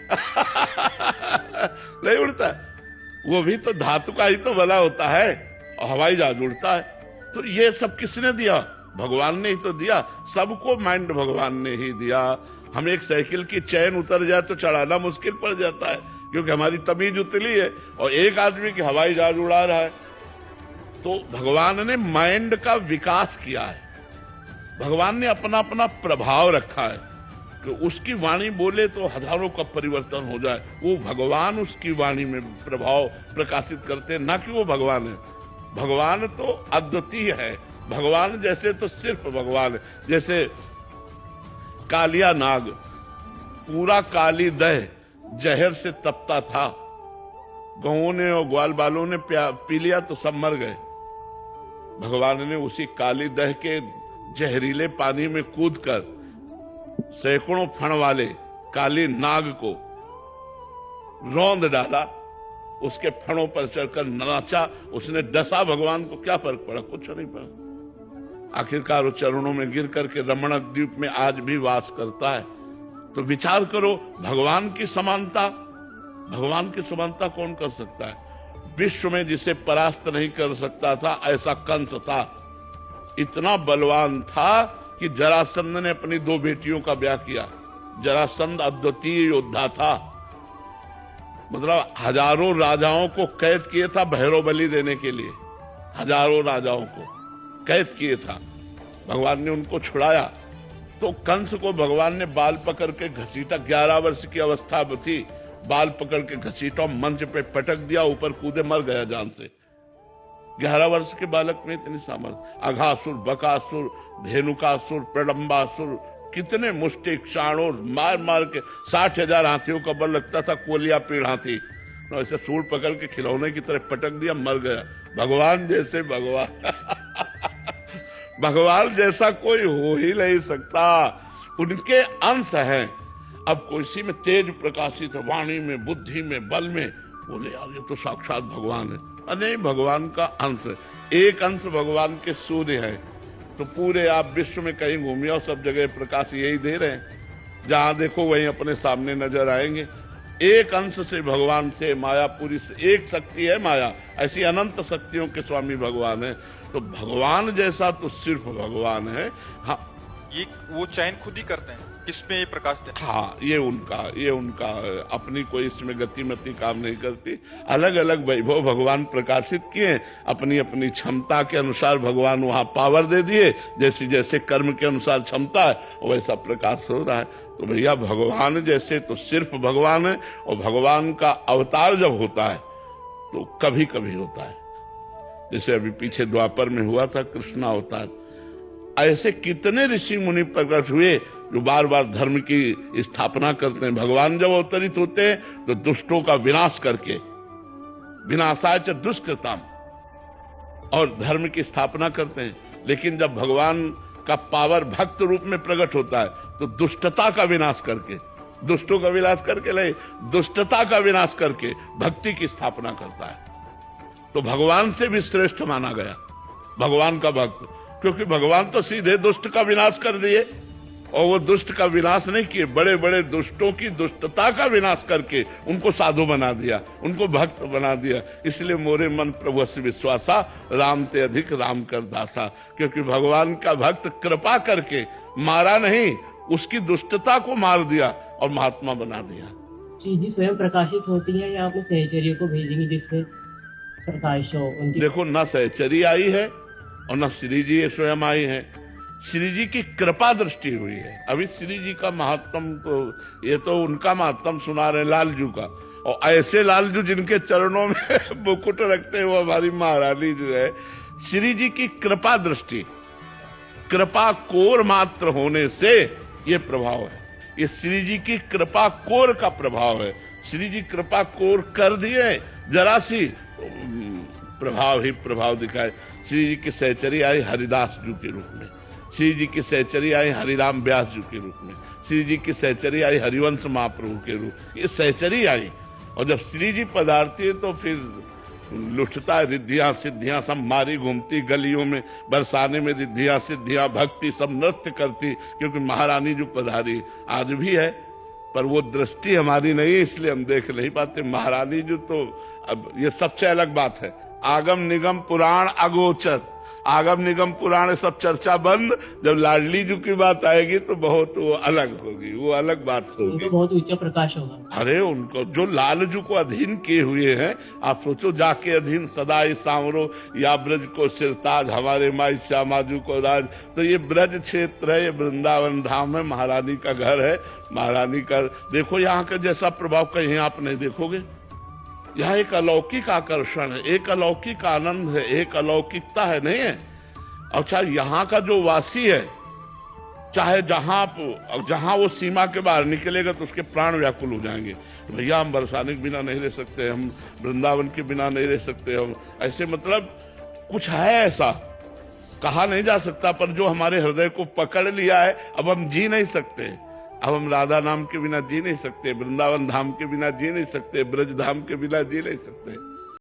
नहीं उड़ता है, वो भी तो धातु का ही तो बना होता है और हवाई जहाज उड़ता है। तो ये सब किसने दिया? भगवान ने ही तो दिया। सबको माइंड भगवान ने ही दिया। हम एक साइकिल की चैन उतर जाए तो चढ़ाना मुश्किल पड़ जाता है, क्योंकि हमारी तमीज उतली है, और एक आदमी की हवाई जहाज उड़ा रहा है। तो भगवान ने माइंड का विकास किया है, भगवान ने अपना अपना प्रभाव रखा है कि उसकी वाणी बोले तो हजारों का परिवर्तन हो जाए। वो भगवान उसकी वाणी में प्रभाव प्रकाशित करते हैं, ना कि वो भगवान है। भगवान तो अद्वितीय है, भगवान जैसे तो सिर्फ भगवान है। जैसे कालिया नाग पूरा काली दह जहर से तपता था, गौं ने और ग्वाल बालों ने पी लिया तो सब मर गए। भगवान ने उसी काली दह के जहरीले पानी में कूदकर सैकड़ों फण वाले काली नाग को रौंद डाला, उसके फणों पर चढ़कर नाचा, उसने डसा। भगवान को क्या फर्क पड़ा? कुछ नहीं पड़ा। आखिरकार वो चरणों में गिर करके रमण द्वीप में आज भी वास करता है। तो विचार करो, भगवान की समानता, भगवान की समानता कौन कर सकता है? विश्व में जिसे परास्त नहीं कर सकता था ऐसा कंस था। इतना बलवान था कि जरासंध ने अपनी 2 बेटियों का ब्याह किया। जरासंध अद्वितीय योद्धा था, मतलब हजारों राजाओं को कैद किए था भैरव बलि देने के लिए। हजारों राजाओं को कैद किए था, भगवान ने उनको छुड़ाया। तो कंस को भगवान ने बाल पकड़ के घसीटा, 11 वर्ष की अवस्था थी, बाल पकड़ के घसीटा, मंच पे पटक दिया, ऊपर कूदे, मर गया जान से। 11 वर्ष के बालक में इतनी सामर्थ्य। अघासुर, बकासुर, धेनुकासुर, प्रलंबासुर, कितने मुष्टि क्षाणों मार मार के 60,000 हाथियों का बल लगता था, कोलिया पीड़ हाथी, तो ऐसे सूर पकड़ के खिलौने की तरह पटक दिया, मर गया। भगवान जैसे भगवान भगवान जैसा कोई हो ही नहीं सकता, उनके अंश हैं। अब किसी में तेज प्रकाशित है, वाणी में, बुद्धि में, बल में, बोले यार ये तो साक्षात भगवान है। नहीं, भगवान का अंश। एक अंश भगवान के सूर्य है। तो पूरे आप विश्व में कहीं घूमिए और सब जगह प्रकाश यही दे रहे हैं, जहां देखो वहीं अपने सामने नजर आएंगे। एक अंश से भगवान से माया पूरी, एक शक्ति है माया, ऐसी अनंत शक्तियों के स्वामी भगवान है। तो भगवान जैसा तो सिर्फ भगवान है। हाँ, ये वो चयन खुद ही करते हैं किसमें ये प्रकाश दें? हाँ, ये उनका अपनी कोई इसमें गतिमति काम नहीं करती। अलग अलग वैभव भगवान प्रकाशित किए, अपनी अपनी क्षमता के अनुसार भगवान वहां पावर दे दिए, जैसे जैसे कर्म के अनुसार क्षमता है वैसा प्रकाश हो रहा है। तो भैया भगवान जैसे तो सिर्फ भगवान है, और भगवान का अवतार जब होता है तो कभी कभी होता है, जैसे अभी पीछे द्वापर में हुआ था कृष्ण अवतार। ऐसे कितने ऋषि मुनि प्रकट हुए जो बार बार धर्म की स्थापना करते हैं। भगवान जब अवतरित होते हैं तो दुष्टों का विनाश करके, विनाशाय च दुष्कृताम, और धर्म की स्थापना करते हैं। लेकिन जब भगवान का पावर भक्त रूप में प्रकट होता है तो दुष्टता का विनाश करके, दुष्टों का विनाश करके नहीं, दुष्टता का विनाश करके भक्ति की स्थापना करता है। तो भगवान से भी श्रेष्ठ माना गया भगवान का भक्त, क्योंकि भगवान तो सीधे दुष्ट का विनाश कर दिए, और वो दुष्ट का विनाश नहीं किए, बड़े बड़े दुष्टों की दुष्टता का विनाश करके उनको साधु बना दिया, उनको भक्त बना दिया। इसलिए मोरे मन प्रभु से विश्वासा, राम ते अधिक राम कर दासा। क्योंकि भगवान का भक्त कृपा करके मारा नहीं, उसकी दुष्टता को मार दिया और महात्मा बना दिया। श्री जी स्वयं प्रकाशित होती है या अपने सहचर्यों को भेजेंगे जिससे प्रकाश हो उनकी? देखो, न सहचरी आई है और न श्री जी स्वयं आई है। श्री जी की कृपा दृष्टि हुई है। अभी श्री जी का महात्म तो ये तो उनका महात्म सुना रहे लालजू का, और ऐसे लालजू जिनके चरणों में मुकुट रखते हैं वो हमारी महारानी जो है। श्री जी की कृपा दृष्टि, कृपा कोर मात्र होने से ये प्रभाव है। ये श्री जी की कृपा कोर का प्रभाव है। श्री जी कृपा कोर कर दिए, जरा सी प्रभाव ही प्रभाव दिखाए। श्री जी की सहचरी आई हरिदास जी के रूप में, श्री जी की सहचरी आई हरिराम व्यास जी के रूप में, श्री जी की सहचरी आई हरिवंश महाप्रभु के रूप, ये सहचरी आई। और जब श्री जी पधारती है तो फिर लुटता है, रिद्धियां सिद्धियां सब मारी घूमती गलियों में, बरसाने में रिद्धियां सिद्धियां, भक्ति सब नृत्य करती, क्योंकि महारानी जो पधारी आज भी है, पर वो दृष्टि हमारी नहीं है इसलिए हम देख नहीं पाते। महारानी जो तो अब ये सबसे अलग बात है। आगम निगम पुराण अगोचर, आगम निगम पुराण सब चर्चा बंद। जब लाडली जी की बात आएगी तो बहुत वो अलग होगी, वो अलग बात होगी, उनको बहुत ऊंचा प्रकाश होगा। अरे उनको जो लालजू को अधीन किए हुए हैं, आप सोचो, जाके अधीन सदाई सांवरो या ब्रज को सिरताज, हमारे माई श्यामाजू को राज। तो ये ब्रज क्षेत्र है, ये वृंदावन धाम है, महारानी का घर है, महारानी का। देखो यहाँ का जैसा प्रभाव कहीं आप नहीं देखोगे। यहाँ एक अलौकिक आकर्षण है, एक अलौकिक आनंद है, एक अलौकिकता है, नहीं है। अच्छा, यहाँ का जो वासी है, चाहे जहां वो सीमा के बाहर निकलेगा तो उसके प्राण व्याकुल हो जाएंगे। भैया हम बरसाने के बिना नहीं रह सकते, हम वृंदावन के बिना नहीं रह सकते, हम ऐसे, मतलब कुछ है ऐसा, कहा नहीं जा सकता, पर जो हमारे हृदय को पकड़ लिया है, अब हम जी नहीं सकते। अब हम राधा नाम के बिना जी नहीं सकते, वृंदावन धाम के बिना जी नहीं सकते, ब्रज धाम के बिना जी नहीं सकते।